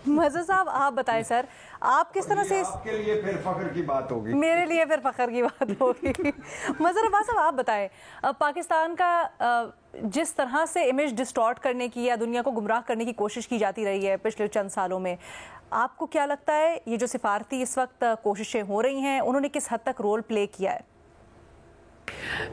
مظہر صاحب آپ بتائیں سر، آپ کس طرح سے آپ کے لیے پھر فخر کی بات ہوگی، میرے لیے پھر فخر کی بات ہوگی۔ مظہر عباس صاحب آپ بتائیں، پاکستان کا جس طرح سے امیج ڈسٹارٹ کرنے کی یا دنیا کو گمراہ کرنے کی کوشش کی جاتی رہی ہے پچھلے چند سالوں میں، آپ کو کیا لگتا ہے یہ جو سفارتی اس وقت کوششیں ہو رہی ہیں انہوں نے کس حد تک رول پلے کیا ہے؟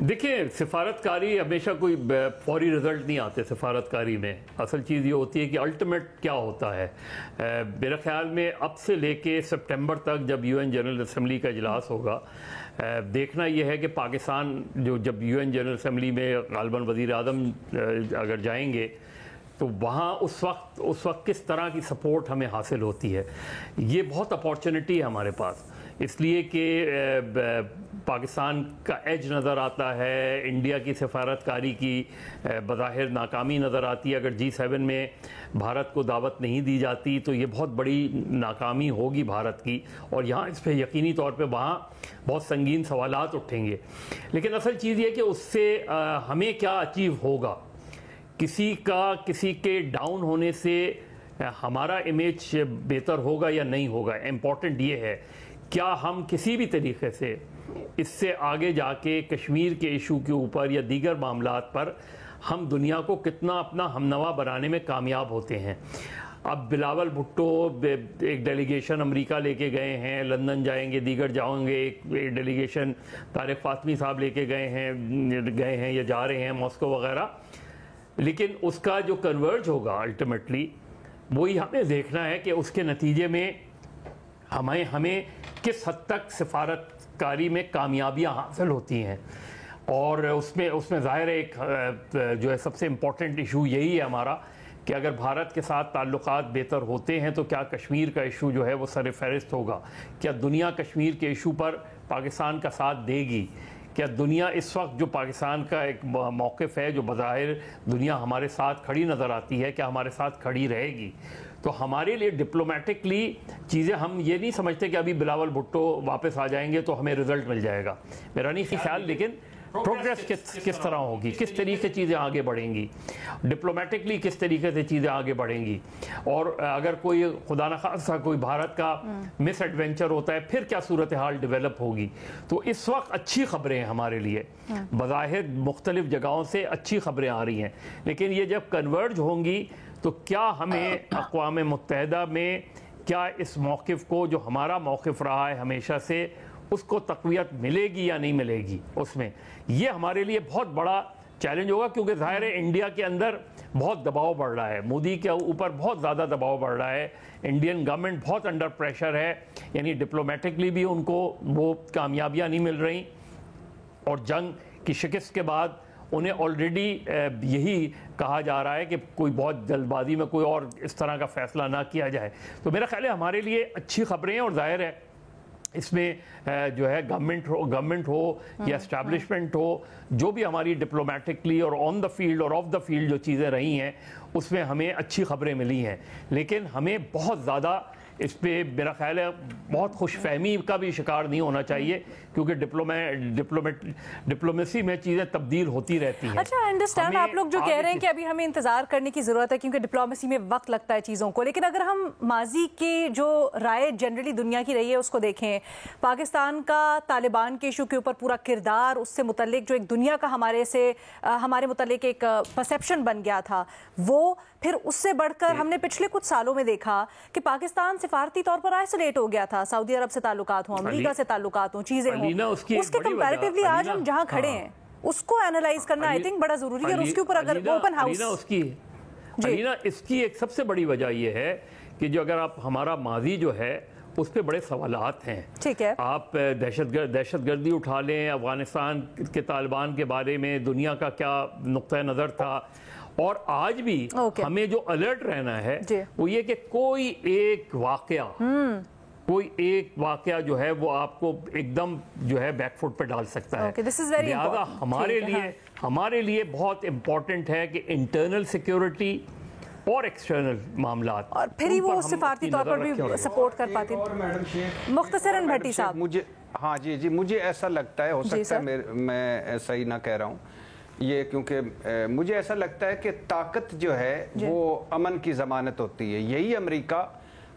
دیکھیں، سفارتکاری ہمیشہ کوئی فوری رزلٹ نہیں آتے سفارتکاری میں۔ اصل چیز یہ ہوتی ہے کہ الٹیمیٹ کیا ہوتا ہے۔ میرے خیال میں اب سے لے کے سپٹمبر تک جب UN جنرل اسمبلی کا اجلاس ہوگا، دیکھنا یہ ہے کہ پاکستان جب UN جنرل اسمبلی میں غالباً وزیر اعظم اگر جائیں گے تو وہاں اس وقت کس طرح کی سپورٹ ہمیں حاصل ہوتی ہے۔ یہ بہت اپارچونٹی ہے ہمارے پاس، اس لیے کہ پاکستان کا ایج نظر آتا ہے، انڈیا کی سفارتکاری کی بظاہر ناکامی نظر آتی ہے۔ اگر G7 میں بھارت کو دعوت نہیں دی جاتی تو یہ بہت بڑی ناکامی ہوگی بھارت کی، اور یہاں اس پہ یقینی طور پہ وہاں بہت سنگین سوالات اٹھیں گے۔ لیکن اصل چیز یہ کہ اس سے ہمیں کیا اچیو ہوگا، کسی کے ڈاؤن ہونے سے ہمارا امیج بہتر ہوگا یا نہیں ہوگا۔ امپورٹنٹ یہ ہے کیا ہم کسی بھی طریقے سے اس سے آگے جا کے کشمیر کے ایشو کے اوپر یا دیگر معاملات پر ہم دنیا کو کتنا اپنا ہمنوا بنانے میں کامیاب ہوتے ہیں۔ اب بلاول بھٹو ایک ڈیلیگیشن امریکہ لے کے گئے ہیں، لندن جائیں گے، دیگر جائیں گے، ایک ڈیلیگیشن طارق فاطمی صاحب لے کے گئے ہیں یا جا رہے ہیں ماسکو وغیرہ، لیکن اس کا جو کنورج ہوگا الٹیمیٹلی وہی ہمیں دیکھنا ہے کہ اس کے نتیجے میں ہمیں کس حد تک سفارتکاری میں کامیابیاں حاصل ہوتی ہیں۔ اور اس میں ظاہر ایک جو ہے سب سے امپورٹنٹ ایشو یہی ہے ہمارا کہ اگر بھارت کے ساتھ تعلقات بہتر ہوتے ہیں تو کیا کشمیر کا ایشو جو ہے وہ سر فہرست ہوگا، کیا دنیا کشمیر کے ایشو پر پاکستان کا ساتھ دے گی، کیا دنیا اس وقت جو پاکستان کا ایک موقف ہے جو بظاہر دنیا ہمارے ساتھ کھڑی نظر آتی ہے، کیا ہمارے ساتھ کھڑی رہے گی۔ تو ہمارے لیے ڈپلومیٹکلی چیزیں، ہم یہ نہیں سمجھتے کہ ابھی بلاول بھٹو واپس آ جائیں گے تو ہمیں رزلٹ مل جائے گا، میرا نہیں خیال، لیکن پروگریس کس طرح ہوگی، کس طریقے سے چیزیں آگے بڑھیں گی، ڈپلومیٹکلی کس طریقے سے چیزیں آگے بڑھیں گی، اور اگر کوئی خدا نخواستہ کوئی بھارت کا مس ایڈونچر ہوتا ہے پھر کیا صورتحال ڈیولپ ہوگی۔ تو اس وقت اچھی خبریں ہیں ہمارے لیے، بظاہر مختلف جگہوں سے اچھی خبریں آ رہی ہیں، لیکن یہ جب کنورج ہوں گی تو کیا ہمیں اقوام متحدہ میں کیا اس موقف کو جو ہمارا موقف رہا ہے ہمیشہ سے اس کو تقویت ملے گی یا نہیں ملے گی، اس میں یہ ہمارے لیے بہت بڑا چیلنج ہوگا، کیونکہ ظاہر ہے انڈیا کے اندر بہت دباؤ بڑھ رہا ہے، مودی کے اوپر بہت زیادہ دباؤ بڑھ رہا ہے، انڈین گورنمنٹ بہت انڈر پریشر ہے، یعنی ڈپلومیٹکلی بھی ان کو وہ کامیابیاں نہیں مل رہی، اور جنگ کی شکست کے بعد انہیں آلریڈی یہی کہا جا رہا ہے کہ کوئی بہت جلد بازی میں کوئی اور اس طرح کا فیصلہ نہ کیا جائے۔ تو میرا خیال ہے ہمارے لیے اچھی خبریں ہیں، اور ظاہر ہے اس میں جو ہے گورنمنٹ ہو یا اسٹیبلشمنٹ ہو، جو بھی ہماری ڈپلومیٹکلی اور آن دا فیلڈ اور آف دا فیلڈ جو چیزیں رہی ہیں اس میں ہمیں اچھی خبریں ملی ہیں، لیکن ہمیں بہت زیادہ اس پہ میرا خیال ہے بہت خوش فہمی کا بھی شکار نہیں ہونا چاہیے، کیونکہ ڈپلومیسی میں چیزیں تبدیل ہوتی رہتی ہیں۔ اچھا، انڈرسٹینڈ آپ لوگ جو کہہ رہے ہیں کہ ابھی ہمیں انتظار کرنے کی ضرورت ہے کیونکہ ڈپلومیسی میں وقت لگتا ہے چیزوں کو، لیکن اگر ہم ماضی کی جو رائے جنرلی دنیا کی رہی ہے اس کو دیکھیں، پاکستان کا طالبان کے ایشو کے اوپر پورا کردار، اس سے متعلق جو ایک دنیا کا ہمارے متعلق ایک پرسیپشن بن گیا تھا، وہ پھر اس سے بڑھ کر ہم نے پچھلے کچھ سالوں میں دیکھا کہ پاکستان سفارتی طور پر آئسولیٹ ہو گیا تھا، سعودی عرب سے تعلقات ہوں، امریکہ سے تعلقات ہوں، چیزیں ہوں، اس کے کمپیریٹیولی آج ہم جہاں کھڑے ہیں اس کو اینالائز کرنا آئی تھنک بڑا ضروری ہے، اور اس کے اوپر اگر اوپن ہاؤس اس کی ایک سب سے بڑی وجہ یہ ہے کہ جو اگر آپ ہمارا ماضی جو ہے اس پہ بڑے سوالات ہیں، ٹھیک ہے، آپ دہشت گردی اٹھا لیں، افغانستان کے طالبان کے بارے میں دنیا کا کیا نقطہ نظر تھا، اور آج بھی ہمیں جو الرٹ رہنا ہے وہ یہ کہ کوئی ایک واقعہ جو ہے وہ آپ کو ایک دم جو ہے بیک فٹ پہ ڈال سکتا ہے، لہذا ہمارے لیے بہت امپورٹنٹ ہے کہ انٹرنل سیکیورٹی اور ایکسٹرنل معاملات، اور پھر ہی وہ سفارتی طور پر بھی سپورٹ کر پاتے ہیں۔ مختصراً بھٹی صاحب، مجھے ایسا لگتا ہے، ہو سکتا ہے میں صحیح نہ کہہ رہا ہوں یہ، کیونکہ مجھے ایسا لگتا ہے کہ طاقت جو ہے وہ امن کی ضمانت ہوتی ہے، یہی امریکہ